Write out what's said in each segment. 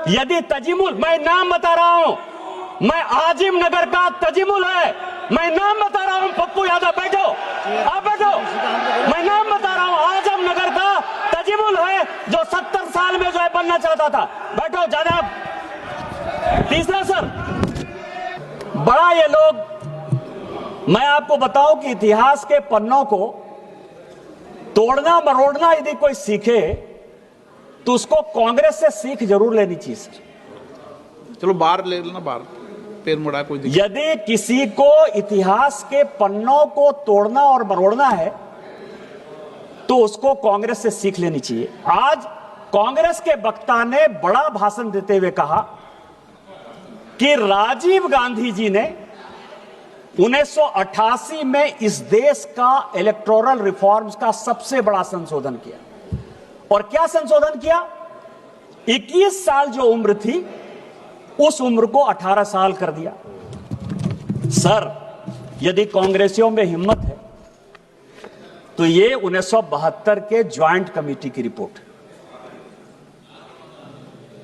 यदि तजिमुल, मैं नाम बता रहा हूं, मैं आजिम नगर का तजिमुल है, मैं नाम बता रहा हूं। पप्पू यादव बैठो, आप बैठो, मैं नाम बता रहा हूं। आजम नगर का तजिमुल है जो 70 साल में जो है बनना चाहता था। बैठो जनाब। तीसरा सर, बड़ा ये लोग, मैं आपको बताऊं कि इतिहास के पन्नों को तोड़ना मरोड़ना यदि कोई सीखे तो उसको कांग्रेस से सीख जरूर लेनी चाहिए सर। चलो बाहर ले लेना, बाहर पैर मुड़ा कोई दिक्कत। यदि किसी को इतिहास के पन्नों को तोड़ना और मरोड़ना है तो उसको कांग्रेस से सीख लेनी चाहिए। आज कांग्रेस के वक्ता ने बड़ा भाषण देते हुए कहा कि राजीव गांधी जी ने 1988 में इस देश का इलेक्टोरल रिफॉर्म्स का सबसे बड़ा संशोधन किया। और क्या संशोधन किया? 21 साल जो उम्र थी उस उम्र को 18 साल कर दिया। सर, यदि कांग्रेसियों में हिम्मत है तो ये 1972 के ज्वाइंट कमेटी की रिपोर्ट है।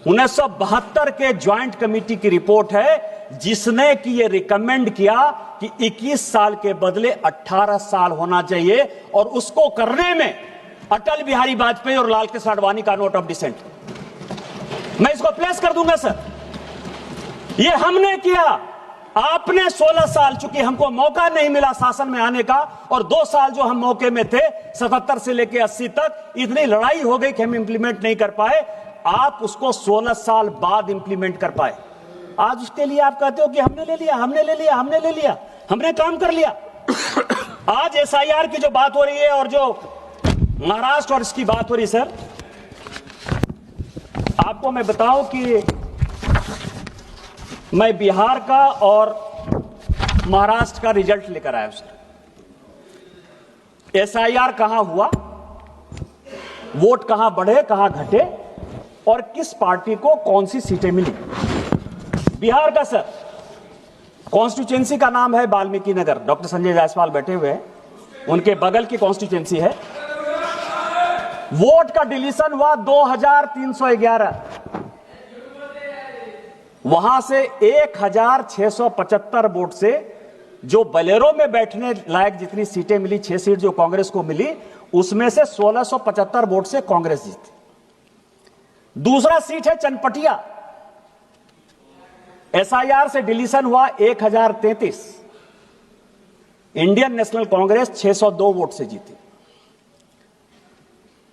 1972 के ज्वाइंट कमेटी की रिपोर्ट है जिसने कि ये रिकमेंड किया कि 21 साल के बदले 18 साल होना चाहिए। और उसको करने में अटल बिहारी वाजपेयी और लाल कृष्ण आडवाणी का नोट ऑफ डिसेंट, मैं इसको प्लेस कर दूंगा सर। ये हमने किया। आपने 16 साल, चूंकि हमको मौका नहीं मिला शासन में आने का, और 2 साल जो हम मौके में थे 77 से लेकर 80 तक, इतनी लड़ाई हो गई कि हम इंप्लीमेंट नहीं कर पाए। आप उसको 16 साल बाद इंप्लीमेंट कर पाए। आज उसके लिए आप कहते हो कि हमने ले लिया, हमने ले लिया, हमने ले लिया, हमने काम कर लिया। आज एसआईआर की जो बात हो रही है और जो महाराष्ट्र और इसकी बात हो रही है सर, आपको मैं बताऊं कि मैं बिहार का और महाराष्ट्र का रिजल्ट लेकर आया सर। एसआईआर कहां हुआ, वोट कहां बढ़े, कहां घटे, और किस पार्टी को कौन सी सीटें मिली। बिहार का सर, कॉन्स्टिट्यूएंसी का नाम है वाल्मीकि नगर, डॉक्टर संजय जायसवाल बैठे हुए हैं, उनके बगल की कॉन्स्टिट्यूएंसी है। वोट का डिलीशन हुआ 2311, वहां से 1675 वोट से जो बलेरो में बैठने लायक जितनी सीटें मिली, 6 सीट जो कांग्रेस को मिली, उसमें से 1675 वोट से कांग्रेस जीती। दूसरा सीट है चनपटिया, एसआईआर से डिलीशन हुआ 1033, इंडियन नेशनल कांग्रेस 602 वोट से जीती।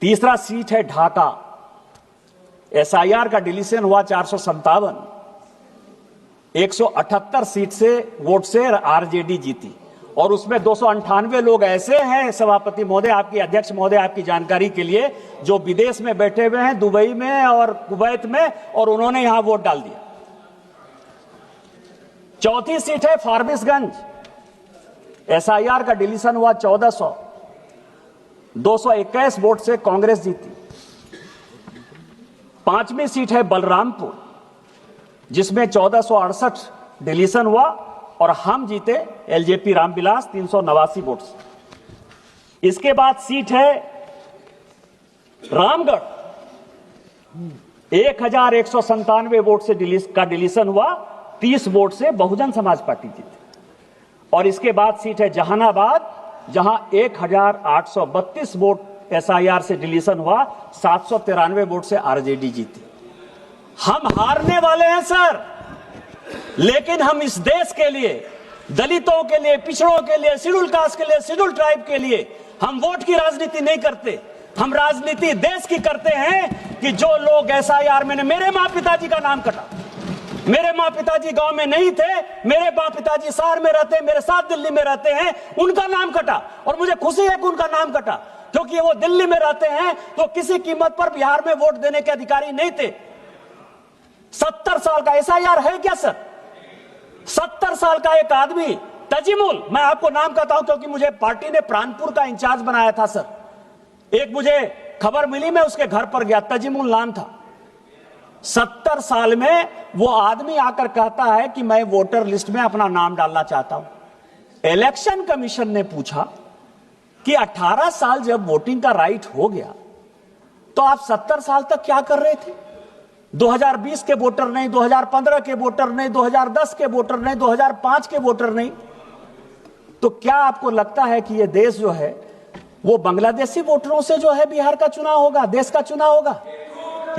तीसरा सीट है ढाका, एसआईआर का डिलीशन हुआ 457, 178 सीट से वोट से आरजेडी जीती। और उसमें 298 लोग ऐसे हैं, सभापति महोदय, आपकी अध्यक्ष महोदय, आपकी जानकारी के लिए, जो विदेश में बैठे हुए हैं, दुबई में और कुवैत में, और उन्होंने यहां वोट डाल दिया। चौथी सीट है फारबिसगंज, एसआईआर का डिलीशन हुआ 1400, 221 वोट से कांग्रेस जीती। पांचवी सीट है बलरामपुर, जिसमें 1468 डिलीशन हुआ और हम जीते, एलजेपी रामविलास 389 वोट से। इसके बाद सीट है रामगढ़, 1197 वोट से डिलीशन हुआ, 30 वोट से बहुजन समाज पार्टी जीती। और इसके बाद सीट है जहानाबाद, जहां 1832 वोट एसआईआर से डिलीशन हुआ, 793 वोट से आरजेडी जीती। हम हारने वाले हैं सर, लेकिन हम इस देश के लिए, दलितों के लिए, पिछड़ों के लिए, शेड्यूल कास्ट के लिए, शेड्यूल ट्राइब के लिए हम वोट की राजनीति नहीं करते। हम राजनीति देश की करते हैं कि जो लोग एसआईआर में, मेरे मां पिताजी का नाम कटा, मेरे मां पिताजी गांव में नहीं थे, मेरे मां पिताजी शहर में रहते हैं, मेरे साथ दिल्ली में रहते हैं, उनका नाम कटा। और मुझे खुशी है कि उनका नाम कटा, क्योंकि वो दिल्ली में रहते हैं तो किसी कीमत पर बिहार में वोट देने के अधिकारी नहीं थे। 70 साल का एसआईआर है क्या सर? 70 साल का एक आदमी तजिमुल, मैं आपको नाम कहता हूं क्योंकि मुझे पार्टी ने प्राणपुर का इंचार्ज बनाया था सर। एक मुझे खबर मिली, मैं उसके घर पर गया, तजिमुल नाम था। 70 साल में वो आदमी आकर कहता है कि मैं वोटर लिस्ट में अपना नाम डालना चाहता हूं। इलेक्शन कमीशन ने पूछा कि 18 साल जब वोटिंग का राइट हो गया तो आप 70 साल तक क्या कर रहे थे? 2020 के वोटर नहीं, 2015 के वोटर नहीं, 2010 के वोटर नहीं, 2005 के वोटर नहीं। तो क्या आपको लगता है कि यह देश जो है वो बांग्लादेशी वोटरों से जो है बिहार का चुनाव होगा, देश का चुनाव होगा?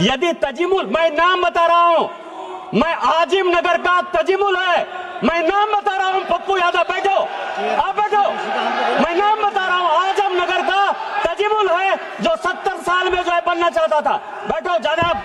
यदि तजिमुल, मैं नाम बता रहा हूं, मैं आजिम नगर का तजिमुल है, मैं नाम बता रहा हूं, पप्पू यादव बैठो, आप बैठो, मैं नाम बता रहा हूं, आजम नगर का तजिमुल है जो 70 साल में जो है बनना चाहता था। बैठो जनाब।